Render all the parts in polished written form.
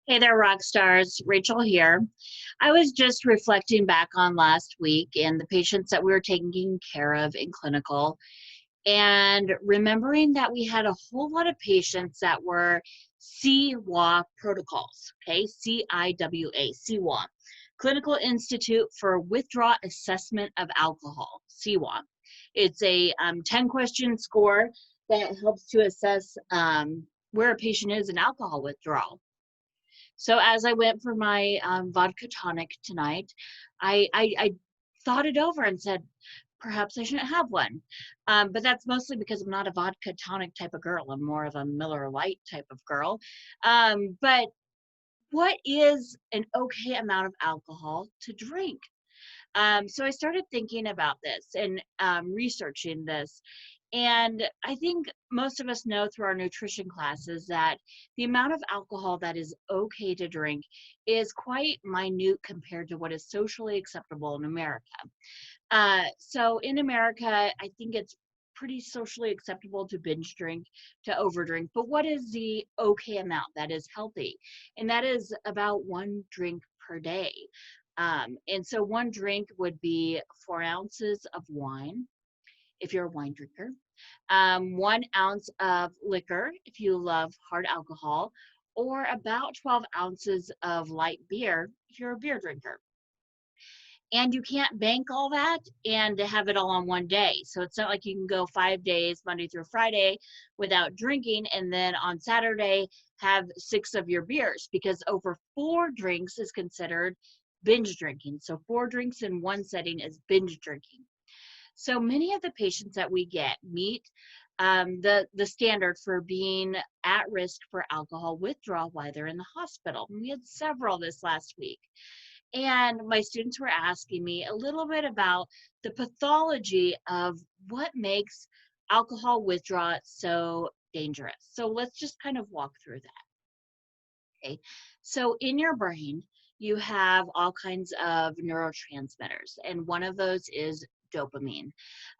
Hey there, rock stars. Rachel here. I was just reflecting back on last week and the patients that we were taking care of in clinical, and remembering that we had a whole lot of patients that were CIWA protocols. Okay, CIWA, CIWA, Clinical Institute for Withdrawal Assessment of Alcohol, CIWA. It's a 10-question score that helps to assess where a patient is in alcohol withdrawal. So as I went for my vodka tonic tonight, I thought it over and said, perhaps I shouldn't have one. But that's mostly because I'm not a vodka tonic type of girl. I'm more of a Miller Lite type of girl. But what is an okay amount of alcohol to drink? So I started thinking about this and researching this. And I think most of us know through our nutrition classes that the amount of alcohol that is okay to drink is quite minute compared to what is socially acceptable in America. So in America, I think it's pretty socially acceptable to binge drink, to overdrink. But what is the okay amount that is healthy? And that is about one drink per day. And so one drink would be 4 ounces of wine if you're a wine drinker, 1 ounce of liquor if you love hard alcohol, or about 12 ounces of light beer if you're a beer drinker. And you can't bank all that and have it all on one day. So it's not like you can go 5 days, Monday through Friday, without drinking, and then on Saturday have 6 of your beers, because over 4 drinks is considered binge drinking. So 4 drinks in one setting is binge drinking. So many of the patients that we get meet the standard for being at risk for alcohol withdrawal while they're in the hospital. And we had several this last week. And my students were asking me a little bit about the pathology of what makes alcohol withdrawal so dangerous. So let's just kind of walk through that. Okay. So in your brain, you have all kinds of neurotransmitters, and one of those is dopamine.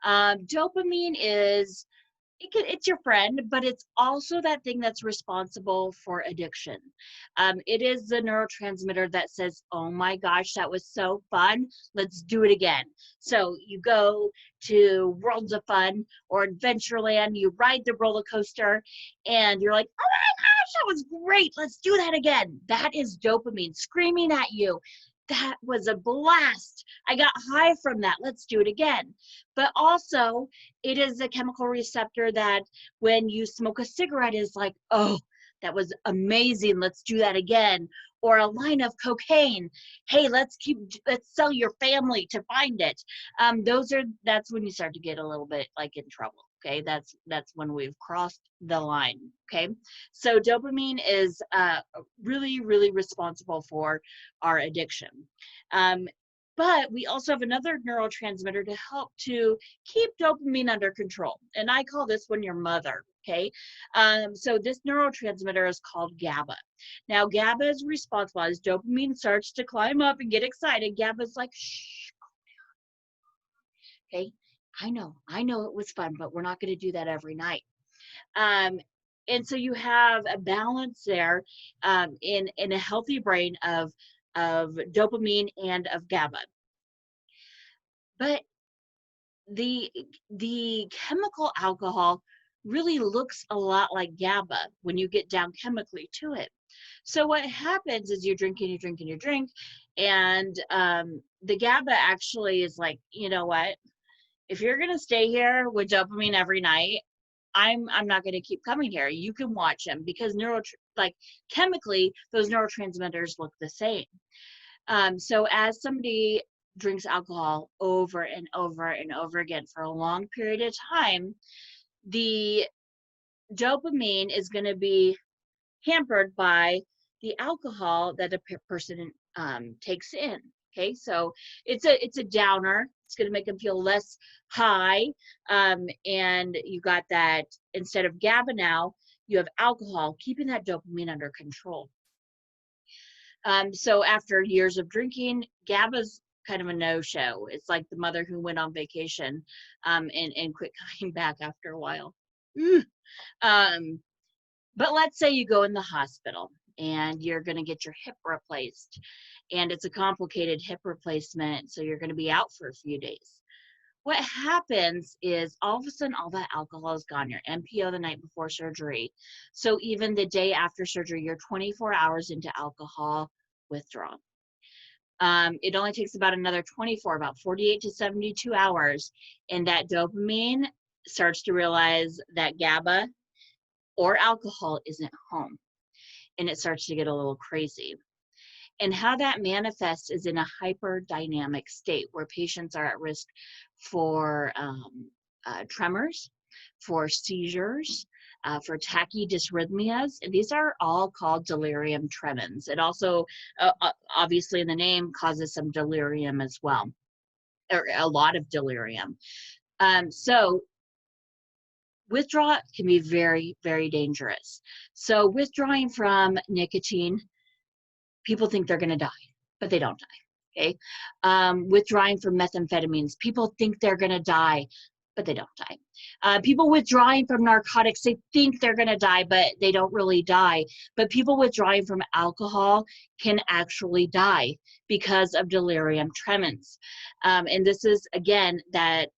Dopamine is it's your friend, but it's also that thing that's responsible for addiction. It is the neurotransmitter that says, oh my gosh, that was so fun. Let's do it again. So you go to Worlds of Fun or Adventureland, you ride the roller coaster, and you're like, oh my gosh, that was great. Let's do that again. That is dopamine screaming at you. That was a blast. I got high from that. Let's do it again. But also, it is a chemical receptor that when you smoke a cigarette is like, oh, that was amazing. Let's do that again. Or a line of cocaine. Hey, let's sell your family to find it. That's when you start to get a little bit like in trouble. Okay, that's when we've crossed the line. Okay, so dopamine is really, really responsible for our addiction. But we also have another neurotransmitter to help to keep dopamine under control. And I call this one your mother, okay? So this neurotransmitter is called GABA. Now, GABA is responsible as dopamine starts to climb up and get excited. GABA's like, shh, okay? I know it was fun, but we're not going to do that every night. And so you have a balance there in a healthy brain of dopamine and of GABA. But the chemical alcohol really looks a lot like GABA when you get down chemically to it. So what happens is you drink, and the GABA actually is like, you know what? If you're gonna stay here with dopamine every night, I'm not going to keep coming here. You can watch them, because chemically, those neurotransmitters look the same. So as somebody drinks alcohol over and over and over again for a long period of time, the dopamine is going to be hampered by the alcohol that a person takes in. Okay, so it's a downer. It's going to make them feel less high, and you got that. Instead of GABA now, you have alcohol keeping that dopamine under control. So after years of drinking, GABA's kind of a no-show. It's like the mother who went on vacation and quit coming back after a while. But let's say you go in the hospital. and you're going to get your hip replaced. And it's a complicated hip replacement, so you're going to be out for a few days. What happens is all of a sudden all that alcohol is gone. Your MPO the night before surgery. So even the day after surgery, you're 24 hours into alcohol withdrawal. It only takes about another 24, about 48 to 72 hours, and that dopamine starts to realize that GABA or alcohol isn't home, and it starts to get a little crazy. And how that manifests is in a hyperdynamic state where patients are at risk for tremors, for seizures, for tachydysrhythmias. And these are all called delirium tremens. It also, obviously in the name, causes some delirium as well, or a lot of delirium. So withdrawal can be very, very dangerous. So withdrawing from nicotine, people think they're going to die, but they don't die, okay? Withdrawing from methamphetamines, people think they're going to die, but they don't die. People withdrawing from narcotics, they think they're going to die, but they don't really die. But people withdrawing from alcohol can actually die because of delirium tremens. And this is, again, that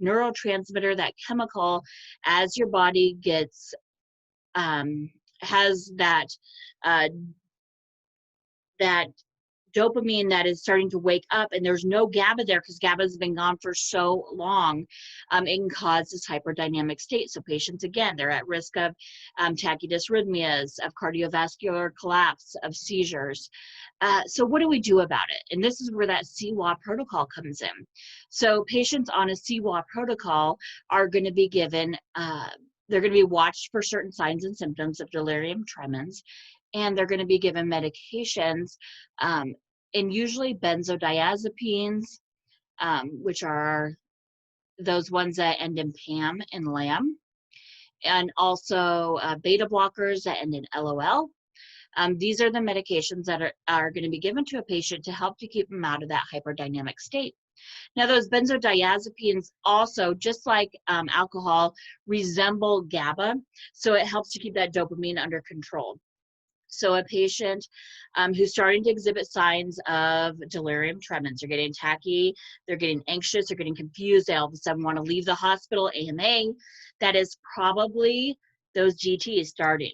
neurotransmitter, that chemical, as your body gets, has that dopamine that is starting to wake up, and there's no GABA there because GABA has been gone for so long, it can cause this hyperdynamic state. So patients, again, they're at risk of tachydysrhythmias, of cardiovascular collapse, of seizures. So what do we do about it? And this is where that CIWA protocol comes in. So patients on a CIWA protocol are going to be given, they're going to be watched for certain signs and symptoms of delirium tremens, and they're going to be given medications, and usually benzodiazepines, which are those ones that end in PAM and LAM, and also beta blockers that end in LOL. These are the medications that are going to be given to a patient to help to keep them out of that hyperdynamic state. Now, those benzodiazepines also, just like alcohol, resemble GABA, so it helps to keep that dopamine under control. So a patient who's starting to exhibit signs of delirium tremens, they're getting tachy, they're getting anxious, they're getting confused, they all of a sudden want to leave the hospital, AMA, that is probably those GTs starting.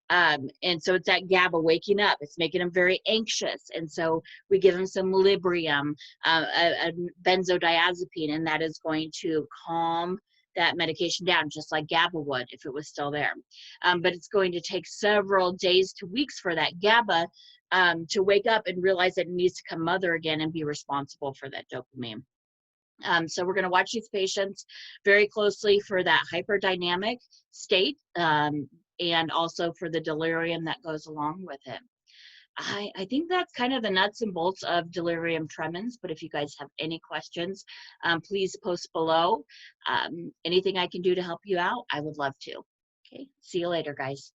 And so it's that GABA waking up, it's making them very anxious. And so we give them some Librium, a benzodiazepine, and that is going to calm that medication down, just like GABA would if it was still there. But it's going to take several days to weeks for that GABA to wake up and realize that it needs to come mother again and be responsible for that dopamine. So we're going to watch these patients very closely for that hyperdynamic state, and also for the delirium that goes along with it. I think that's kind of the nuts and bolts of delirium tremens, but if you guys have any questions, please post below. Anything I can do to help you out, I would love to. Okay, see you later, guys.